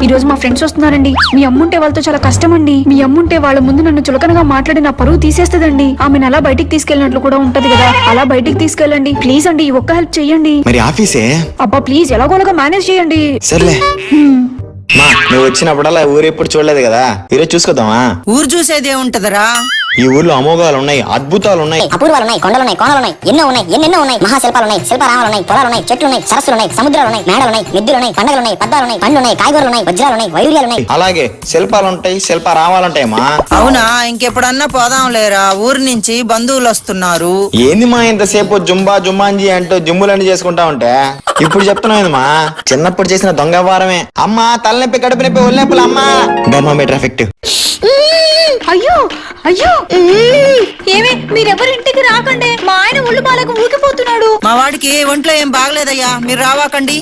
ఈ రోజు మా ఫ్రెండ్స్ వస్తున్నారండి. మీ అమ్ముంటే వాళ్ళతో చాలా కష్టం అండి. మీ అమ్ముంటే వాళ్ళ ముందు నన్ను చులకనగా మాట్లాడి నా పరువు తీసేస్తదండి. ఆమెను అలా బయటికి తీసుకెళ్ళినట్లు కూడా ఉంటది కదా, అలా బయటికి తీసుకెళ్ళండి ప్లీజ్ అండి. ఈ ఒక్క హెల్ప్ చెయ్యండి. మరి ఆఫీసే? అబ్బా ప్లీజ్ ఎలాగోలాగా మేనేజ్ చేయండి. సర్లే మా, నువ్వు వచ్చినప్పుడల్లా ఊరు ఎప్పుడు చూడలేదు కదా, ఈరోజు చూసుకొద్దామా? ఊరు చూసేదే ఉంటదరా. ఈ ఊర్లో అమోఘాలు ఉన్నాయి, అద్భుతాలు ఉన్నాయి, అపూర్వాలు ఉన్నాయి, కొండలు ఉన్నాయి, కోనలు ఉన్నాయి, ఎన్నో ఉన్నాయి, ఎన్నెన్నో ఉన్నాయి. మహాశిల్పాలు ఉన్నాయి, శిల్పారామాలు ఉన్నాయి, పొలాలు ఉన్నాయి, చెట్లు ఉన్నాయి, సరస్సులు ఉన్నాయి, సముద్రాలు ఉన్నాయి, మేడలు ఉన్నాయి, మిద్దులు ఉన్నాయి, పండుగలు ఉన్నాయి, పద్దాలు ఉన్నాయి, పండ్లు ఉన్నాయి, కాయగూరలు ఉన్నాయి, వజ్రాలు ఉన్నాయి, వైడూర్యాలు ఉన్నాయి. అలాగే శిల్పాలు ఉంటాయి, శిల్పారామాలు మా. అవునా, ఇంకెప్పుడన్నా పోదాం లేరా, ఊరు నుంచి బంధువులు వస్తున్నారు. ఏంది మా ఇంతసేపు జుంబా జుంబాంజీ అంటూ జిమ్ములన్నీ చేసుకుంటా ఉంటే ఇప్పుడు చెప్తున్నావు మా, చిన్నప్పుడు చేసిన దొంగ వారమే. అమ్మా తలనొప్పి, కడుపు నొప్పి, ఒళ్ళనొప్పులు, అమ్మా థర్మోమీటర్ ఎఫెక్ట్. అయ్యో అయ్యో ఏమే, మీరెవరు ఇంటికి రాకండి. మా ఆయన ఒళ్ళు బాలకు ఊగిపోతున్నాడు. మా వాడికి ఒంట్లో ఏం బాగలేదయ్యా, మీరు రావాకండి.